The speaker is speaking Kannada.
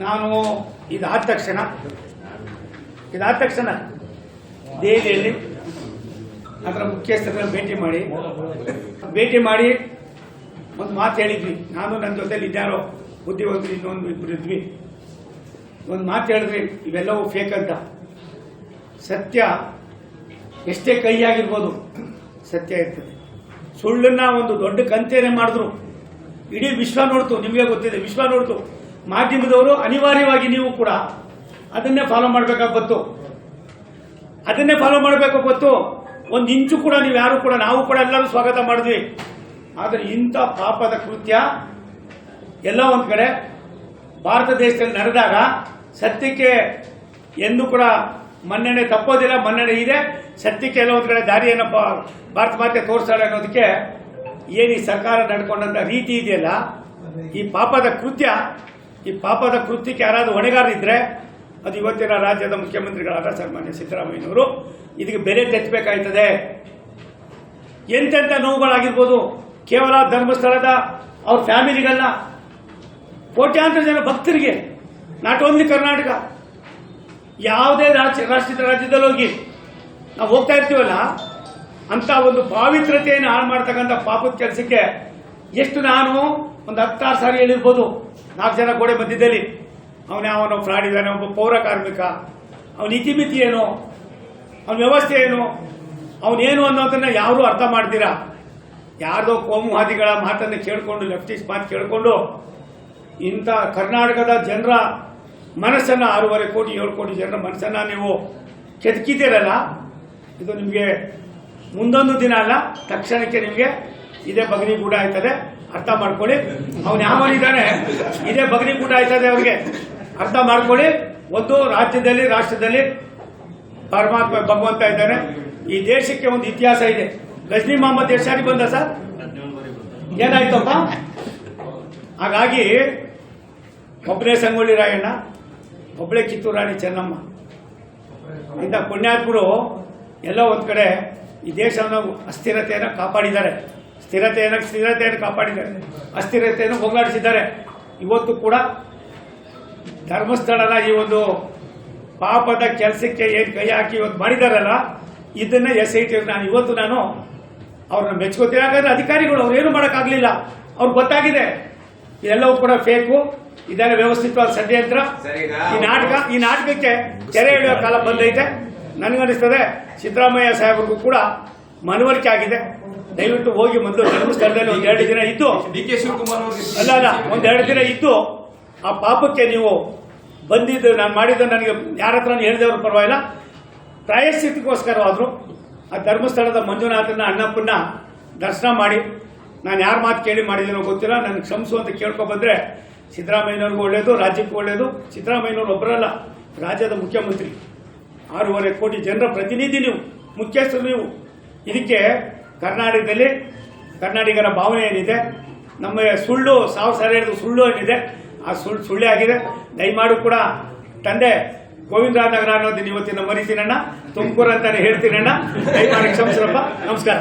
ನಾನು ಇದಾದ ತಕ್ಷಣ ದೆಹಲಿಯಲ್ಲಿ ಅದರ ಮುಖ್ಯಸ್ಥರನ್ನು ಭೇಟಿ ಮಾಡಿ ಒಂದು ಮಾತು ಹೇಳಿದ್ವಿ. ನಾನು ನನ್ನ ಜೊತೆಲಿ ಇದ್ದಾರೋ ಬುದ್ಧಿವಂತರು ಇನ್ನೊಂದು ಇಬ್ಬರು ಇದ್ವಿ. ಒಂದು ಮಾತು ಹೇಳಿದ್ರಿ, ಇವೆಲ್ಲವೂ ಫೇಕ್ ಅಂತ. ಸತ್ಯ ಎಷ್ಟೇ ಕೈಯಾಗಿರ್ಬೋದು, ಸತ್ಯ ಇರ್ತದೆ. ಸುಳ್ಳನ್ನ ಒಂದು ದೊಡ್ಡ ಕಂತೆಯನ್ನೇ ಮಾಡಿದ್ರು, ಇಡೀ ವಿಶ್ವ ನೋಡ್ತು. ನಿಮಗೆ ಗೊತ್ತಿದೆ, ವಿಶ್ವ ನೋಡ್ತು. ಮಾಧ್ಯಮದವರು ಅನಿವಾರ್ಯವಾಗಿ ನೀವು ಕೂಡ ಅದನ್ನೇ ಫಾಲೋ ಮಾಡಬೇಕಾಗ್ಬತ್ತು. ಒಂದು ಇಂಚು ಕೂಡ ನೀವು ಯಾರು ಕೂಡ, ನಾವು ಕೂಡ ಎಲ್ಲರೂ ಸ್ವಾಗತ ಮಾಡಿದ್ವಿ. ಆದರೆ ಇಂಥ ಪಾಪದ ಕೃತ್ಯ ಎಲ್ಲ ಒಂದು ಕಡೆ ಭಾರತ ದೇಶದಲ್ಲಿ ನಡೆದಾಗ ಸತ್ಯಕ್ಕೆ ಎಂದೂ ಕೂಡ ಮನ್ನಣೆ ತಪ್ಪೋದಿಲ್ಲ, ಮನ್ನಣೆ ಇದೆ. ಸತ್ಯಕ್ಕೆ ಎಲ್ಲ ಒಂದು ಕಡೆ ದಾರಿಯನ್ನು ಭಾರತ ಮಾತೆ ತೋರಿಸ್ತಾಳೆ ಅನ್ನೋದಕ್ಕೆ ಏನು ಈ ಸರ್ಕಾರ ನಡ್ಕೊಂಡಂತ ರೀತಿ ಇದೆಯಲ್ಲ, ಈ ಪಾಪದ ಕೃತ್ಯಕ್ಕೆ ಯಾರಾದರೂ ಹೊಣೆಗಾರರಿದ್ರೆ ಅದು ಇವತ್ತಿನ ರಾಜ್ಯದ ಮುಖ್ಯಮಂತ್ರಿಗಳಾದ ಸನ್ಮಾನ್ಯ ಸಿದ್ದರಾಮಯ್ಯನವರು ಇದಕ್ಕೆ ಬೆಲೆ ತೆಚ್ಚಬೇಕಾಯ್ತದೆ. ಎಂತೆಂಥ ನೋವುಗಳಾಗಿರ್ಬೋದು, ಕೇವಲ ಧರ್ಮಸ್ಥಳದ ಅವ್ರ ಫ್ಯಾಮಿಲಿಗಲ್ಲ, ಕೋಟ್ಯಾಂತರ ಜನ ಭಕ್ತರಿಗೆ, ನಾಟ್ ಓನ್ಲಿ ಕರ್ನಾಟಕ, ಯಾವುದೇ ರಾಜ್ಯದಲ್ಲಿ ಹೋಗಿ ನಾವು ಹೋಗ್ತಾ ಇರ್ತೀವಲ್ಲ, ಅಂತ ಒಂದು ಪಾವಿತ್ರತೆಯನ್ನು ಹಾಳು ಮಾಡ್ತಕ್ಕಂಥ ಪಾಪದ ಕೆಲಸಕ್ಕೆ ಎಷ್ಟು ನಾನು ಒಂದು 10 ಸಾರಿ ಹೇಳಿರ್ಬೋದು. 4 ಜನ ಗೋಡೆ ಮಧ್ಯದಲ್ಲಿ ಅವನು ಫ್ರಾಡ್ ಇದ್ದಾನೆ, ಒಬ್ಬ ಪೌರ ಕಾರ್ಮಿಕ, ಅವನ ಇತಿಮಿತಿ ಏನು, ಅವನ ವ್ಯವಸ್ಥೆ ಏನು, ಅವನೇನು ಅನ್ನೋದನ್ನ ಯಾರೂ ಅರ್ಥ ಮಾಡ್ತೀರಾ. ಯಾರ್ದೋ ಕೋಮುವಾದಿಗಳ ಮಾತನ್ನು ಕೇಳಿಕೊಂಡು, ಲೆಫ್ಟಿಸ್ಟ್ ಮಾತು ಕೇಳಿಕೊಂಡು ಇಂಥ ಕರ್ನಾಟಕದ ಜನರ ಮನಸ್ಸನ್ನು 6.5 ಕೋಟಿ 7 ಕೋಟಿ ಜನರ ಮನಸ್ಸನ್ನು ನೀವು ಕೆದಕಿದ್ದೀರಲ್ಲ, ಇದು ನಿಮಗೆ ಮುಂದೊಂದು ದಿನ ಅಲ್ಲ, ತಕ್ಷಣಕ್ಕೆ ನಿಮಗೆ ಇದೇ ಬಗನಿಗೂಟ ಆಯ್ತದೆ. ಅರ್ಥ ಮಾಡ್ಕೊಳ್ಳಿ. ಅವನು ಯಾವನಿದ್ದಾನೆ ಇದೇ ಬಗನಿಗೂಟ ಆಯ್ತದೆ, ಅವ್ರಿಗೆ ಅರ್ಥ ಮಾಡ್ಕೊಳ್ಳಿ. ಒಂದು ರಾಷ್ಟ್ರದಲ್ಲಿ ಪರಮಾತ್ಮ ಭಗವಂತ ಇದ್ದಾನೆ. ಈ ದೇಶಕ್ಕೆ ಒಂದು ಇತಿಹಾಸ ಇದೆ. ಗಜ್ನಿ ಮೊಹಮ್ಮದ್ ಎಷ್ಟು ಸಾರಿ ಬಂದ ಸರ್, ಏನಾಯ್ತಪ್ಪ? ಹಾಗಾಗಿ ಒಬ್ಬನೇ ಸಂಗೊಳ್ಳಿ ರಾಯಣ್ಣ, ಒಬ್ಬಳೇ ಕಿತ್ತೂರು ರಾಣಿ ಚೆನ್ನಮ್ಮ, ಇಂಥ ಪುಣ್ಯಾತ್ಮರು ಎಲ್ಲ ಒಂದು ಕಡೆ ಈ ದೇಶವನ್ನು ಅಸ್ಥಿರತೆಯನ್ನು ಕಾಪಾಡಿದ್ದಾರೆ, ಸ್ಥಿರತೆಯನ್ನು ಕಾಪಾಡಿದ್ದಾರೆ, ಅಸ್ಥಿರತೆಯನ್ನು ಹೋಗಲಾಡಿಸಿದ್ದಾರೆ. ಇವತ್ತು ಕೂಡ ಧರ್ಮಸ್ಥಳದ ಈ ಒಂದು ಪಾಪದ ಕೆಲಸಕ್ಕೆ ಏನು ಕೈ ಹಾಕಿ ಇವತ್ತು ಮಾಡಿದಾರಲ್ಲ, ಇದನ್ನ SIT ನಾನು ಅವ್ರನ್ನ ಮೆಚ್ಕೋತೀನಿ. ಯಾಕಂದ್ರೆ ಅಧಿಕಾರಿಗಳು ಅವ್ರೇನು ಮಾಡೋಕ್ಕಾಗಲಿಲ್ಲ, ಅವ್ರಿಗೆ ಗೊತ್ತಾಗಿದೆ ಇದೆಲ್ಲವೂ ಕೂಡ ಫೇಕು, ಇದೆಲ್ಲ ವ್ಯವಸ್ಥಿತವಾದ ಷಡ್ಯಂತ್ರ. ಈ ನಾಟಕಕ್ಕೆ ತೆರೆ ಎಳೆಯುವ ಕಾಲ ಬಂದೈತೆ. ನನಗನ್ನಿಸ್ತದೆ ಸಿದ್ದರಾಮಯ್ಯ ಸಾಹೇಬ್ರಿಗೂ ಕೂಡ ಮನವರಿಕೆ ಆಗಿದೆ. ದಯವಿಟ್ಟು ಹೋಗಿ ಮೊದಲು ಧರ್ಮಸ್ಥಳದಲ್ಲಿ ಒಂದು 2 ದಿನ ಇದ್ದು, DK ಶಿವಕುಮಾರ್ ಒಂದು 2 ದಿನ ಇದ್ದು, ಆ ಪಾಪಕ್ಕೆ ನೀವು ಬಂದಿದ್ದು ನಾನು ಮಾಡಿದ್ದು ನನಗೆ ಯಾರ ಹತ್ರ ಹೇಳಿದವರು ಪರವಾಗಿಲ್ಲ, ಪ್ರಾಯಶ್ಚಿತ್ತಕ್ಕೋಸ್ಕರವಾದ್ರು ಆ ಧರ್ಮಸ್ಥಳದ ಮಂಜುನಾಥನ ಅಣ್ಣಪ್ಪನ್ನ ದರ್ಶನ ಮಾಡಿ, ನಾನು ಯಾರ ಮಾತು ಕೇಳಿ ಮಾಡಿದ್ದೀನೋ ಗೊತ್ತಿಲ್ಲ, ನನಗೆ ಕ್ಷಮಿಸು ಅಂತ ಕೇಳ್ಕೊಬಂದ್ರೆ ಸಿದ್ದರಾಮಯ್ಯನವ್ರಿಗೂ ಒಳ್ಳೇದು, ರಾಜ್ಯಕ್ಕೂ ಒಳ್ಳೇದು. ಸಿದ್ದರಾಮಯ್ಯನವ್ರು ಒಬ್ಬರಲ್ಲ, ರಾಜ್ಯದ ಮುಖ್ಯಮಂತ್ರಿ, 6.5 ಕೋಟಿ ಜನರ ಪ್ರತಿನಿಧಿ ನೀವು, ಮುಖ್ಯಸ್ಥರು ನೀವು. ಇದಕ್ಕೆ ಕರ್ನಾಟಕರ ಭಾವನೆ ಏನಿದೆ, ನಮ್ಮ ಸುಳ್ಳು 1000 ಸಾರಿ ಹೇಳಿದ್ರು ಸುಳ್ಳು ಏನಿದೆ, ಆ ಸುಳ್ಳೇ ಆಗಿದೆ. ದಯಮಾಡಿ ಕೂಡ ತಂದೆ ಗೋವಿಂದರಾಜನಗರ ಅನ್ನೋದು ಇವತ್ತಿನ ಮರಿತೀನಣ್ಣ, ತುಮಕೂರು ಅಂತಾನೆ ಹೇಳ್ತೀನಣ್ಣ, ದಯಮಾಡಿ ಕ್ಷಮಿಸ್ರಪ್ಪ. ನಮಸ್ಕಾರ.